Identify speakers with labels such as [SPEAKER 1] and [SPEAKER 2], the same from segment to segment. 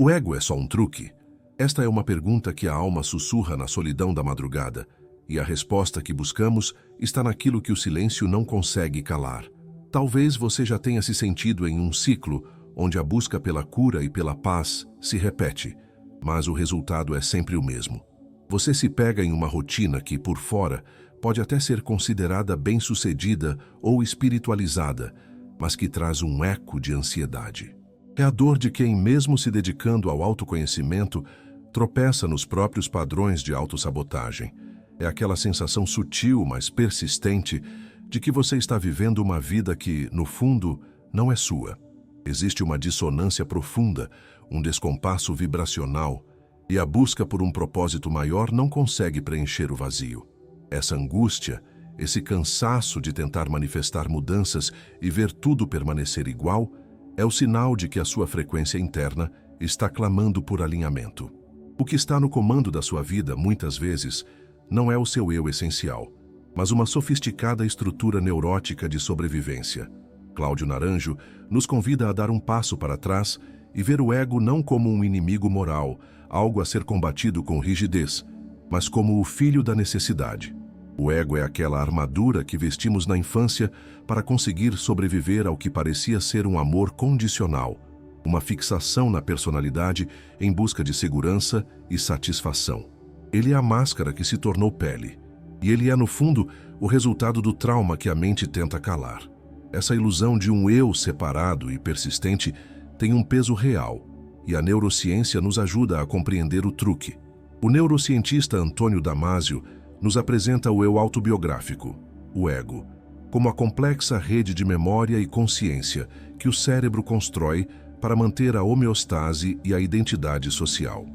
[SPEAKER 1] O ego é só um truque? Esta é uma pergunta que a alma sussurra na solidão da madrugada, e a resposta que buscamos está naquilo que o silêncio não consegue calar. Talvez você já tenha se sentido em um ciclo onde a busca pela cura e pela paz se repete, mas o resultado é sempre o mesmo. Você se pega em uma rotina que, por fora, pode até ser considerada bem-sucedida ou espiritualizada, mas que traz um eco de ansiedade. É a dor de quem, mesmo se dedicando ao autoconhecimento, tropeça nos próprios padrões de autossabotagem. É aquela sensação sutil, mas persistente, de que você está vivendo uma vida que, no fundo, não é sua. Existe uma dissonância profunda, um descompasso vibracional, e a busca por um propósito maior não consegue preencher o vazio. Essa angústia, esse cansaço de tentar manifestar mudanças e ver tudo permanecer igual, é o sinal de que a sua frequência interna está clamando por alinhamento. O que está no comando da sua vida, muitas vezes, não é o seu eu essencial, mas uma sofisticada estrutura neurótica de sobrevivência. Cláudio Naranjo nos convida a dar um passo para trás e ver o ego não como um inimigo moral, algo a ser combatido com rigidez, mas como o filho da necessidade. O ego é aquela armadura que vestimos na infância para conseguir sobreviver ao que parecia ser um amor condicional, uma fixação na personalidade em busca de segurança e satisfação. Ele é a máscara que se tornou pele, e ele é, no fundo, o resultado do trauma que a mente tenta calar. Essa ilusão de um eu separado e persistente tem um peso real, e a neurociência nos ajuda a compreender o truque. O neurocientista Antônio Damasio nos apresenta o eu autobiográfico, o ego, como a complexa rede de memória e consciência que o cérebro constrói para manter a homeostase e a identidade social.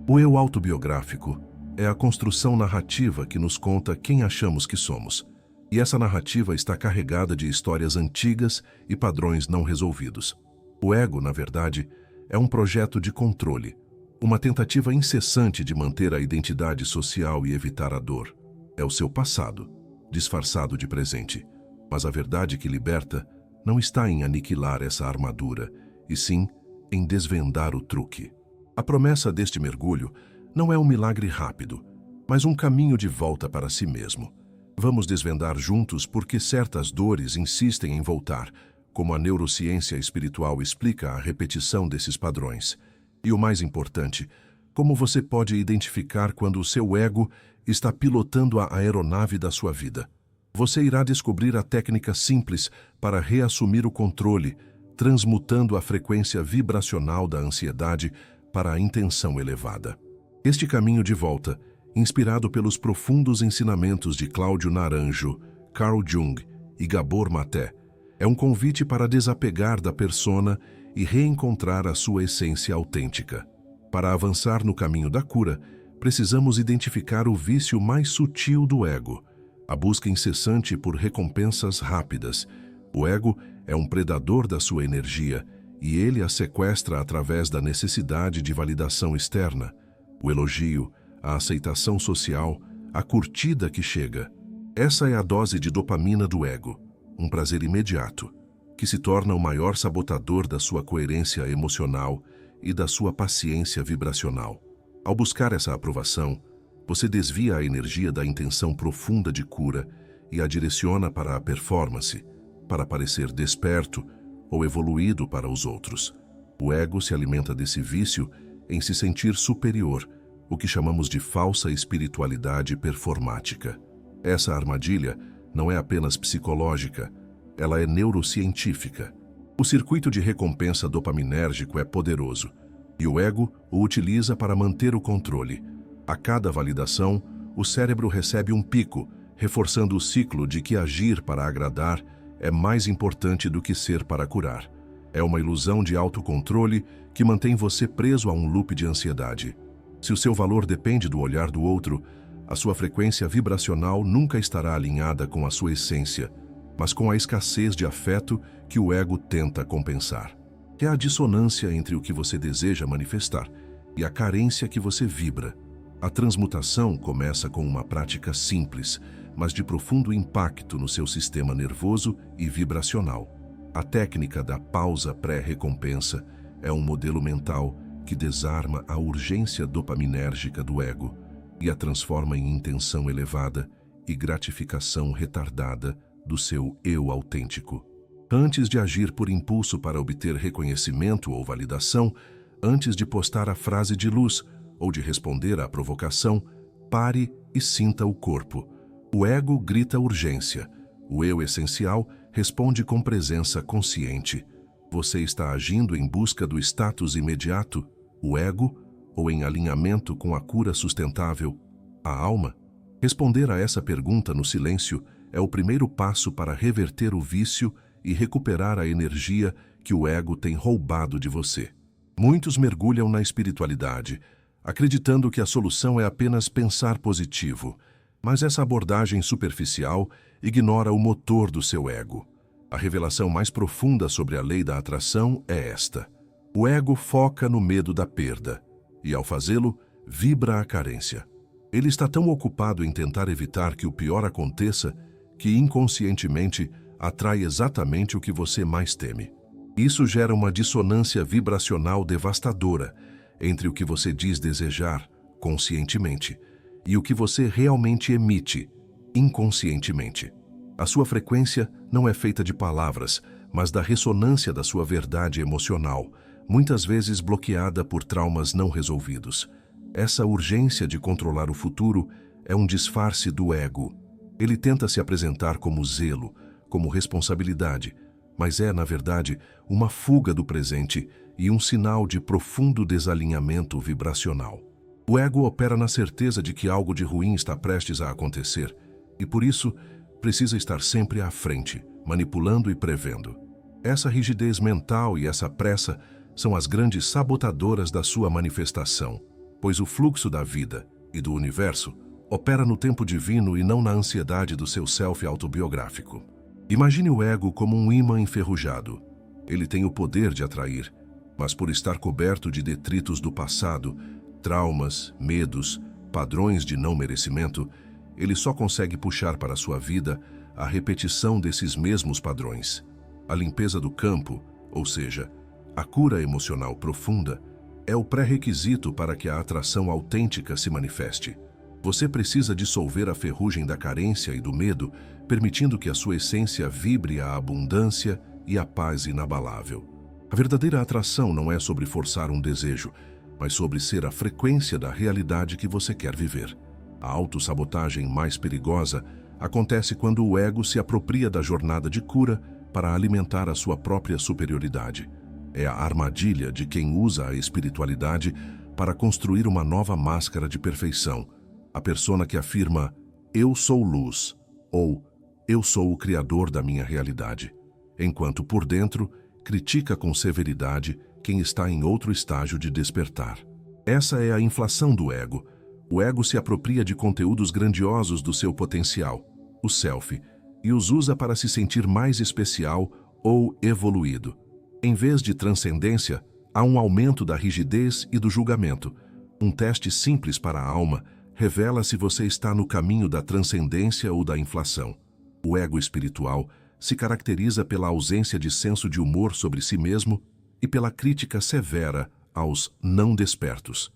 [SPEAKER 1] O eu autobiográfico é a construção narrativa que nos conta quem achamos que somos, e essa narrativa está carregada de histórias antigas e padrões não resolvidos. O ego, na verdade, é um projeto de controle, uma tentativa incessante de manter a identidade social e evitar a dor. É o seu passado, disfarçado de presente. Mas a verdade que liberta não está em aniquilar essa armadura, e sim em desvendar o truque. A promessa deste mergulho não é um milagre rápido, mas um caminho de volta para si mesmo. Vamos desvendar juntos porque certas dores insistem em voltar, como a neurociência espiritual explica a repetição desses padrões. E o mais importante, como você pode identificar quando o seu ego está pilotando a aeronave da sua vida. Você irá descobrir a técnica simples para reassumir o controle, transmutando a frequência vibracional da ansiedade para a intenção elevada. Este caminho de volta, inspirado pelos profundos ensinamentos de Cláudio Naranjo, Carl Jung e Gabor Maté, é um convite para desapegar da persona e reencontrar a sua essência autêntica. Para avançar no caminho da cura, precisamos identificar o vício mais sutil do ego, a busca incessante por recompensas rápidas. O ego é um predador da sua energia e ele a sequestra através da necessidade de validação externa, o elogio, a aceitação social, a curtida que chega. Essa é a dose de dopamina do ego, um prazer imediato, que se torna o maior sabotador da sua coerência emocional e da sua paciência vibracional. Ao buscar essa aprovação, você desvia a energia da intenção profunda de cura e a direciona para a performance, para parecer desperto ou evoluído para os outros. O ego se alimenta desse vício em se sentir superior, o que chamamos de falsa espiritualidade performática. Essa armadilha não é apenas psicológica, ela é neurocientífica. O circuito de recompensa dopaminérgico é poderoso, e o ego o utiliza para manter o controle. A cada validação, o cérebro recebe um pico, reforçando o ciclo de que agir para agradar é mais importante do que ser para curar. É uma ilusão de autocontrole que mantém você preso a um loop de ansiedade. Se o seu valor depende do olhar do outro, a sua frequência vibracional nunca estará alinhada com a sua essência, mas com a escassez de afeto que o ego tenta compensar. É a dissonância entre o que você deseja manifestar e a carência que você vibra. A transmutação começa com uma prática simples, mas de profundo impacto no seu sistema nervoso e vibracional. A técnica da pausa pré-recompensa é um modelo mental que desarma a urgência dopaminérgica do ego e a transforma em intenção elevada e gratificação retardada do seu eu autêntico. Antes de agir por impulso para obter reconhecimento ou validação, antes de postar a frase de luz ou de responder à provocação, pare e sinta o corpo. O ego grita urgência. O eu essencial responde com presença consciente. Você está agindo em busca do status imediato, o ego, ou em alinhamento com a cura sustentável, a alma? Responder a essa pergunta no silêncio é o primeiro passo para reverter o vício e recuperar a energia que o ego tem roubado de você. Muitos mergulham na espiritualidade, acreditando que a solução é apenas pensar positivo, mas essa abordagem superficial ignora o motor do seu ego. A revelação mais profunda sobre a lei da atração é esta: o ego foca no medo da perda, e ao fazê-lo, vibra a carência. Ele está tão ocupado em tentar evitar que o pior aconteça que inconscientemente atrai exatamente o que você mais teme. Isso gera uma dissonância vibracional devastadora entre o que você diz desejar, conscientemente, e o que você realmente emite, inconscientemente. A sua frequência não é feita de palavras, mas da ressonância da sua verdade emocional, muitas vezes bloqueada por traumas não resolvidos. Essa urgência de controlar o futuro é um disfarce do ego. Ele tenta se apresentar como zelo, como responsabilidade, mas é, na verdade, uma fuga do presente e um sinal de profundo desalinhamento vibracional. O ego opera na certeza de que algo de ruim está prestes a acontecer e, por isso, precisa estar sempre à frente, manipulando e prevendo. Essa rigidez mental e essa pressa são as grandes sabotadoras da sua manifestação, pois o fluxo da vida e do universo opera no tempo divino e não na ansiedade do seu self autobiográfico. Imagine o ego como um ímã enferrujado. Ele tem o poder de atrair, mas por estar coberto de detritos do passado, traumas, medos, padrões de não merecimento, ele só consegue puxar para sua vida a repetição desses mesmos padrões. A limpeza do campo, ou seja, a cura emocional profunda, é o pré-requisito para que a atração autêntica se manifeste. Você precisa dissolver a ferrugem da carência e do medo, permitindo que a sua essência vibre a abundância e a paz inabalável. A verdadeira atração não é sobre forçar um desejo, mas sobre ser a frequência da realidade que você quer viver. A autossabotagem mais perigosa acontece quando o ego se apropria da jornada de cura para alimentar a sua própria superioridade. É a armadilha de quem usa a espiritualidade para construir uma nova máscara de perfeição. A persona que afirma, eu sou luz, ou eu sou o criador da minha realidade, enquanto por dentro critica com severidade quem está em outro estágio de despertar. Essa é a inflação do ego. O ego se apropria de conteúdos grandiosos do seu potencial, o self, e os usa para se sentir mais especial ou evoluído. Em vez de transcendência, há um aumento da rigidez e do julgamento. Um teste simples para a alma revela se você está no caminho da transcendência ou da inflação. O ego espiritual se caracteriza pela ausência de senso de humor sobre si mesmo e pela crítica severa aos não despertos.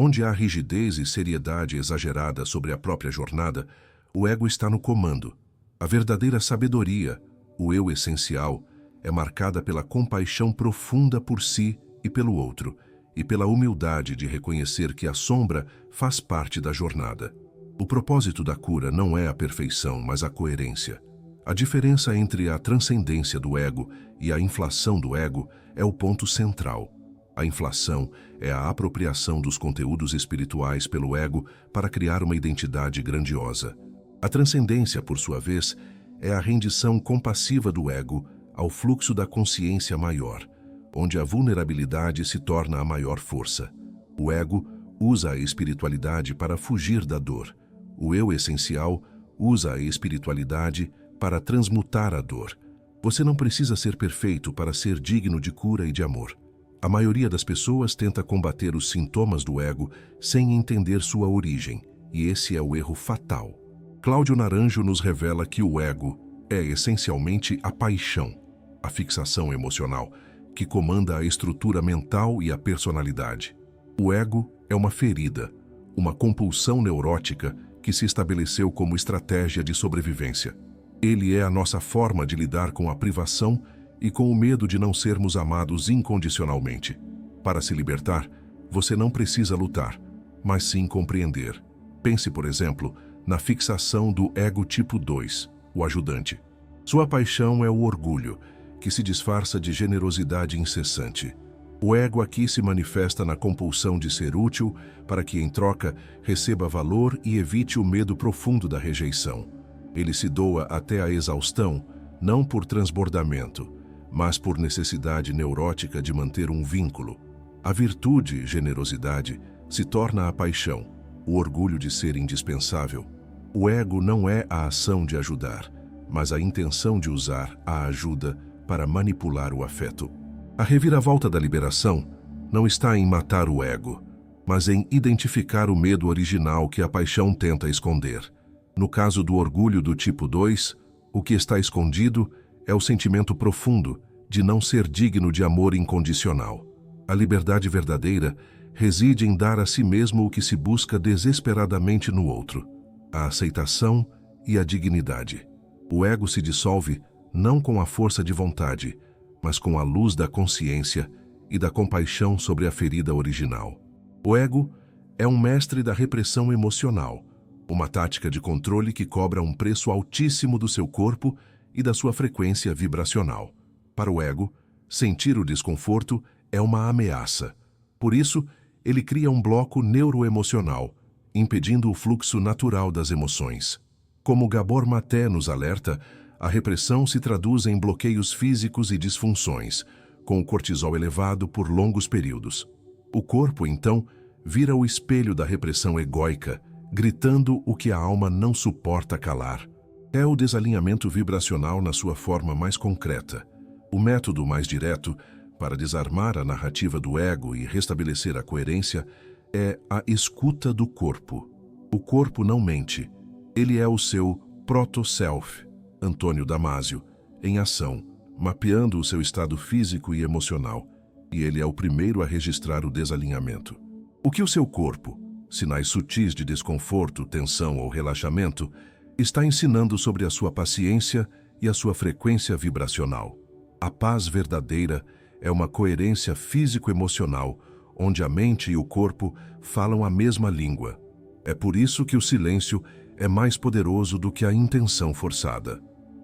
[SPEAKER 1] Onde há rigidez e seriedade exagerada sobre a própria jornada, o ego está no comando. A verdadeira sabedoria, o eu essencial, é marcada pela compaixão profunda por si e pelo outro, e pela humildade de reconhecer que a sombra faz parte da jornada. O propósito da cura não é a perfeição, mas a coerência. A diferença entre a transcendência do ego e a inflação do ego é o ponto central. A inflação é a apropriação dos conteúdos espirituais pelo ego para criar uma identidade grandiosa. A transcendência, por sua vez, é a rendição compassiva do ego ao fluxo da consciência maior, onde a vulnerabilidade se torna a maior força. O ego usa a espiritualidade para fugir da dor. O eu essencial usa a espiritualidade para transmutar a dor. Você não precisa ser perfeito para ser digno de cura e de amor. A maioria das pessoas tenta combater os sintomas do ego sem entender sua origem, e esse é o erro fatal. Cláudio Naranjo nos revela que o ego é essencialmente a paixão, a fixação emocional, que comanda a estrutura mental e a personalidade. O ego é uma ferida, uma compulsão neurótica que se estabeleceu como estratégia de sobrevivência. Ele é a nossa forma de lidar com a privação e com o medo de não sermos amados incondicionalmente. Para se libertar, você não precisa lutar, mas sim compreender. Pense, por exemplo, na fixação do ego tipo 2, o ajudante. Sua paixão é o orgulho, que se disfarça de generosidade incessante. O ego aqui se manifesta na compulsão de ser útil para que, em troca, receba valor e evite o medo profundo da rejeição. Ele se doa até a exaustão, não por transbordamento, mas por necessidade neurótica de manter um vínculo. A virtude, generosidade, se torna a paixão, o orgulho de ser indispensável. O ego não é a ação de ajudar, mas a intenção de usar a ajuda para manipular o afeto. A reviravolta da liberação não está em matar o ego, mas em identificar o medo original que a paixão tenta esconder. No caso do orgulho do tipo 2, o que está escondido é o sentimento profundo de não ser digno de amor incondicional. A liberdade verdadeira reside em dar a si mesmo o que se busca desesperadamente no outro: a aceitação e a dignidade. O ego se dissolve não com a força de vontade, mas com a luz da consciência e da compaixão sobre a ferida original. O ego é um mestre da repressão emocional, uma tática de controle que cobra um preço altíssimo do seu corpo e da sua frequência vibracional. Para o ego, sentir o desconforto é uma ameaça. Por isso, ele cria um bloco neuroemocional, impedindo o fluxo natural das emoções. Como Gabor Maté nos alerta, a repressão se traduz em bloqueios físicos e disfunções, com o cortisol elevado por longos períodos. O corpo, então, vira o espelho da repressão egóica, gritando o que a alma não suporta calar. É o desalinhamento vibracional na sua forma mais concreta. O método mais direto para desarmar a narrativa do ego e restabelecer a coerência é a escuta do corpo. O corpo não mente. Ele é o seu proto-self, Antônio Damásio, em ação, mapeando o seu estado físico e emocional, e ele é o primeiro a registrar o desalinhamento. O que o seu corpo, sinais sutis de desconforto, tensão ou relaxamento, está ensinando sobre a sua paciência e a sua frequência vibracional. A paz verdadeira é uma coerência físico-emocional, onde a mente e o corpo falam a mesma língua. É por isso que o silêncio é mais poderoso do que a intenção forçada.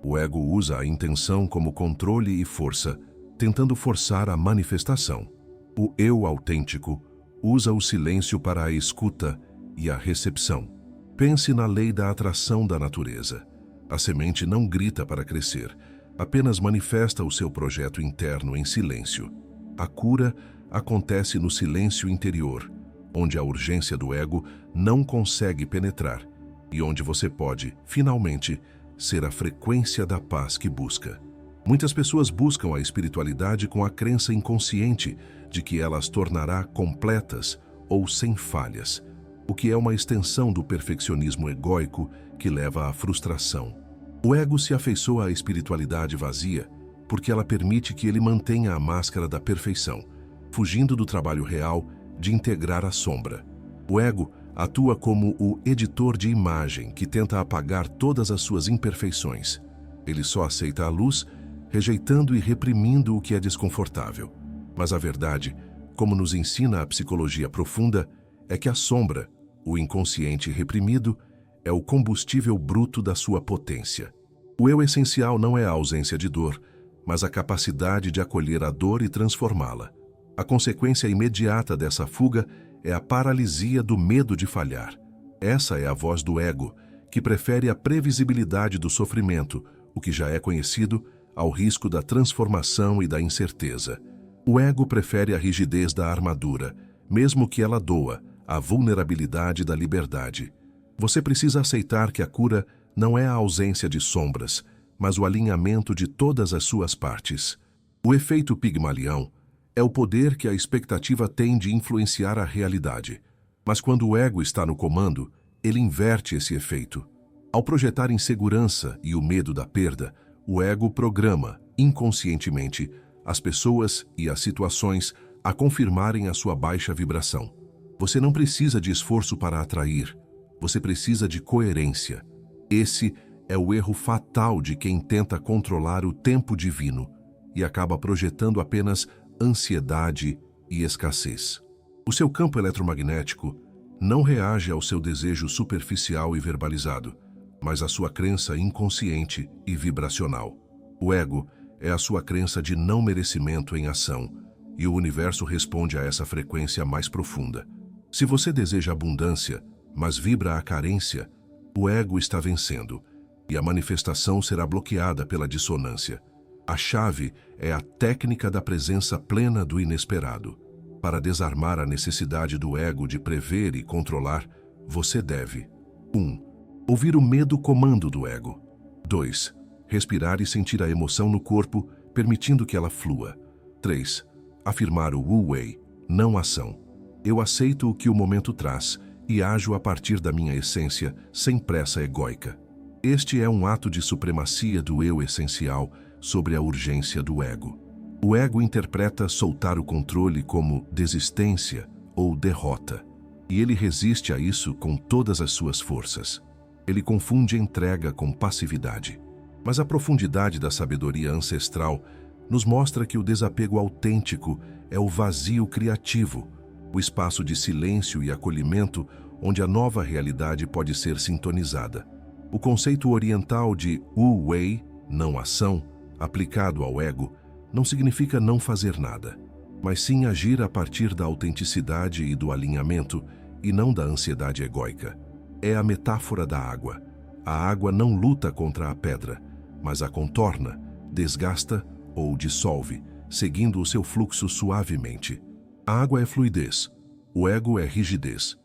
[SPEAKER 1] O ego usa a intenção como controle e força, tentando forçar a manifestação. O eu autêntico usa o silêncio para a escuta e a recepção. Pense na lei da atração da natureza. A semente não grita para crescer, apenas manifesta o seu projeto interno em silêncio. A cura acontece no silêncio interior, onde a urgência do ego não consegue penetrar e onde você pode, finalmente, ser a frequência da paz que busca. Muitas pessoas buscam a espiritualidade com a crença inconsciente de que ela as tornará completas ou sem falhas, o que é uma extensão do perfeccionismo egóico que leva à frustração. O ego se afeiçoa à espiritualidade vazia porque ela permite que ele mantenha a máscara da perfeição, fugindo do trabalho real de integrar a sombra. O ego atua como o editor de imagem que tenta apagar todas as suas imperfeições. Ele só aceita a luz, rejeitando e reprimindo o que é desconfortável. Mas a verdade, como nos ensina a psicologia profunda, é que a sombra, o inconsciente reprimido, é o combustível bruto da sua potência. O eu essencial não é a ausência de dor, mas a capacidade de acolher a dor e transformá-la. A consequência imediata dessa fuga é a paralisia do medo de falhar. Essa é a voz do ego, que prefere a previsibilidade do sofrimento, o que já é conhecido, ao risco da transformação e da incerteza. O ego prefere a rigidez da armadura, mesmo que ela doa, a vulnerabilidade da liberdade. Você precisa aceitar que a cura não é a ausência de sombras, mas o alinhamento de todas as suas partes. O efeito Pigmalião é o poder que a expectativa tem de influenciar a realidade. Mas quando o ego está no comando, ele inverte esse efeito. Ao projetar insegurança e o medo da perda, o ego programa, inconscientemente, as pessoas e as situações a confirmarem a sua baixa vibração. Você não precisa de esforço para atrair, você precisa de coerência. Esse é o erro fatal de quem tenta controlar o tempo divino e acaba projetando apenas ansiedade e escassez. O seu campo eletromagnético não reage ao seu desejo superficial e verbalizado, mas à sua crença inconsciente e vibracional. O ego é a sua crença de não merecimento em ação, e o universo responde a essa frequência mais profunda. Se você deseja abundância, mas vibra a carência, o ego está vencendo, e a manifestação será bloqueada pela dissonância. A chave é a técnica da presença plena do inesperado. Para desarmar a necessidade do ego de prever e controlar, você deve 1. Ouvir o medo comando do ego. 2. Respirar e sentir a emoção no corpo, permitindo que ela flua. 3. Afirmar o wu-wei, não ação. Eu aceito o que o momento traz e ajo a partir da minha essência, sem pressa egóica. Este é um ato de supremacia do eu essencial sobre a urgência do ego. O ego interpreta soltar o controle como desistência ou derrota, e ele resiste a isso com todas as suas forças. Ele confunde entrega com passividade. Mas a profundidade da sabedoria ancestral nos mostra que o desapego autêntico é o vazio criativo, o espaço de silêncio e acolhimento onde a nova realidade pode ser sintonizada. O conceito oriental de wu-wei, não ação, aplicado ao ego, não significa não fazer nada, mas sim agir a partir da autenticidade e do alinhamento, e não da ansiedade egóica. É a metáfora da água. A água não luta contra a pedra, mas a contorna, desgasta ou dissolve, seguindo o seu fluxo suavemente. A água é fluidez, o ego é rigidez.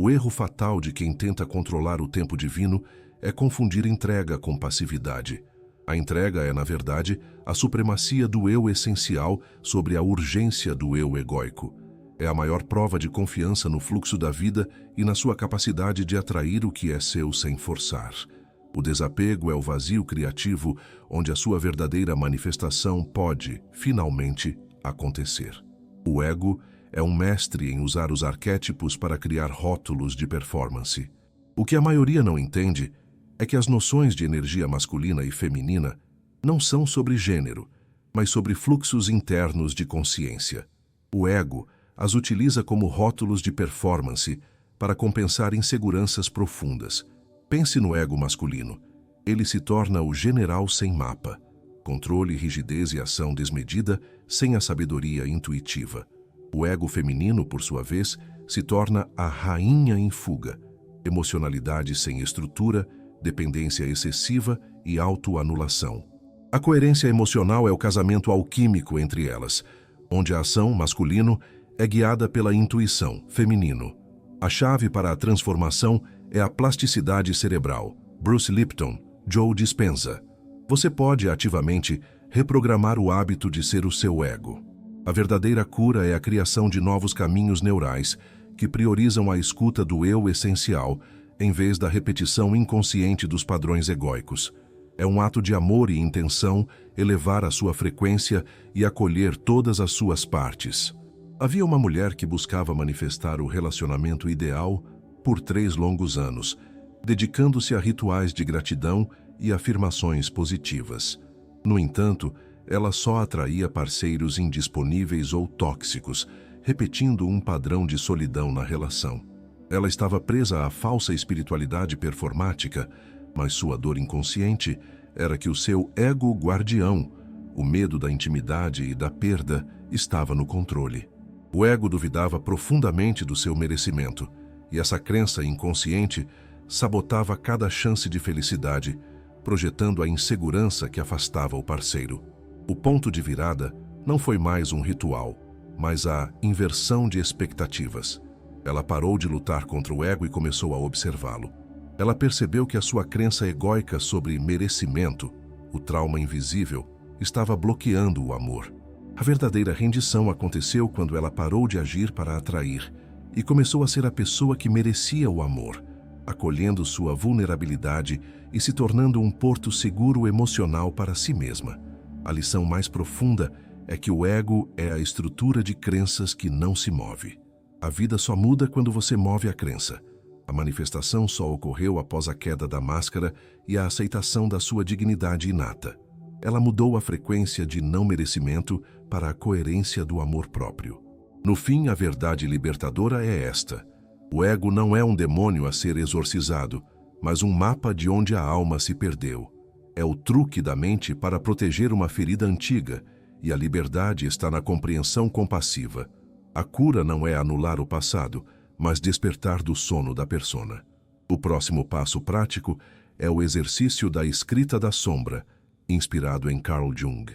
[SPEAKER 1] O erro fatal de quem tenta controlar o tempo divino é confundir entrega com passividade. A entrega é, na verdade, a supremacia do eu essencial sobre a urgência do eu egóico. É a maior prova de confiança no fluxo da vida e na sua capacidade de atrair o que é seu sem forçar. O desapego é o vazio criativo onde a sua verdadeira manifestação pode, finalmente, acontecer. O ego é um mestre em usar os arquétipos para criar rótulos de performance. O que a maioria não entende é que as noções de energia masculina e feminina não são sobre gênero, mas sobre fluxos internos de consciência. O ego as utiliza como rótulos de performance para compensar inseguranças profundas. Pense no ego masculino. Ele se torna o general sem mapa, controle, rigidez e ação desmedida sem a sabedoria intuitiva. O ego feminino, por sua vez, se torna a rainha em fuga, emocionalidade sem estrutura, dependência excessiva e autoanulação. A coerência emocional é o casamento alquímico entre elas, onde a ação, masculino, é guiada pela intuição, feminino. A chave para a transformação é a plasticidade cerebral. Bruce Lipton, Joe Dispenza. Você pode ativamente reprogramar o hábito de ser o seu ego. A verdadeira cura é a criação de novos caminhos neurais que priorizam a escuta do eu essencial em vez da repetição inconsciente dos padrões egóicos. É um ato de amor e intenção elevar a sua frequência e acolher todas as suas partes. Havia uma mulher que buscava manifestar o relacionamento ideal por 3 longos anos, dedicando-se a rituais de gratidão e afirmações positivas. No entanto, ela só atraía parceiros indisponíveis ou tóxicos, repetindo um padrão de solidão na relação. Ela estava presa à falsa espiritualidade performática, mas sua dor inconsciente era que o seu ego guardião, o medo da intimidade e da perda, estava no controle. O ego duvidava profundamente do seu merecimento, e essa crença inconsciente sabotava cada chance de felicidade, projetando a insegurança que afastava o parceiro. O ponto de virada não foi mais um ritual, mas a inversão de expectativas. Ela parou de lutar contra o ego e começou a observá-lo. Ela percebeu que a sua crença egóica sobre merecimento, o trauma invisível, estava bloqueando o amor. A verdadeira rendição aconteceu quando ela parou de agir para atrair e começou a ser a pessoa que merecia o amor, acolhendo sua vulnerabilidade e se tornando um porto seguro emocional para si mesma. A lição mais profunda é que o ego é a estrutura de crenças que não se move. A vida só muda quando você move a crença. A manifestação só ocorreu após a queda da máscara e a aceitação da sua dignidade inata. Ela mudou a frequência de não merecimento para a coerência do amor próprio. No fim, a verdade libertadora é esta: o ego não é um demônio a ser exorcizado, mas um mapa de onde a alma se perdeu. É o truque da mente para proteger uma ferida antiga, e a liberdade está na compreensão compassiva. A cura não é anular o passado, mas despertar do sono da persona. O próximo passo prático é o exercício da escrita da sombra, inspirado em Carl Jung.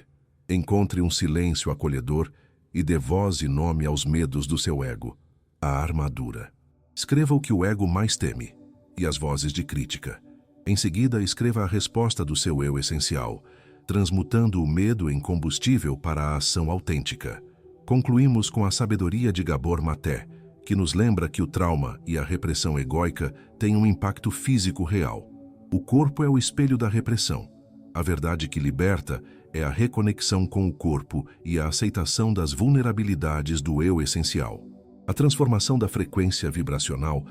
[SPEAKER 1] Encontre um silêncio acolhedor e dê voz e nome aos medos do seu ego, a armadura. Escreva o que o ego mais teme e as vozes de crítica. Em seguida, escreva a resposta do seu eu essencial, transmutando o medo em combustível para a ação autêntica. Concluímos com a sabedoria de Gabor Maté, que nos lembra que o trauma e a repressão egóica têm um impacto físico real. O corpo é o espelho da repressão. A verdade que liberta é a reconexão com o corpo e a aceitação das vulnerabilidades do eu essencial. A transformação da frequência vibracional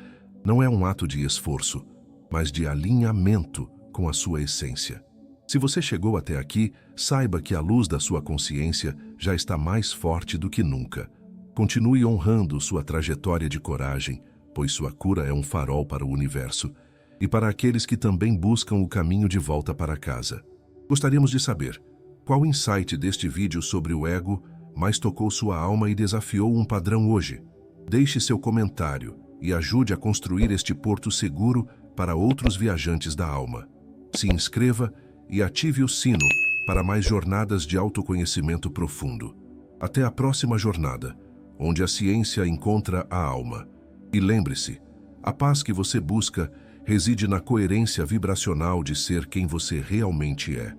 [SPEAKER 1] não é um ato de esforço, mas de alinhamento com a sua essência. Se você chegou até aqui, saiba que a luz da sua consciência já está mais forte do que nunca. Continue honrando sua trajetória de coragem, pois sua cura é um farol para o universo e para aqueles que também buscam o caminho de volta para casa. Gostaríamos de saber qual insight deste vídeo sobre o ego mais tocou sua alma e desafiou um padrão hoje. Deixe seu comentário e ajude a construir este porto seguro para outros viajantes da alma. Se inscreva e ative o sino para mais jornadas de autoconhecimento profundo. Até a próxima jornada, onde a ciência encontra a alma. E lembre-se, a paz que você busca reside na coerência vibracional de ser quem você realmente é.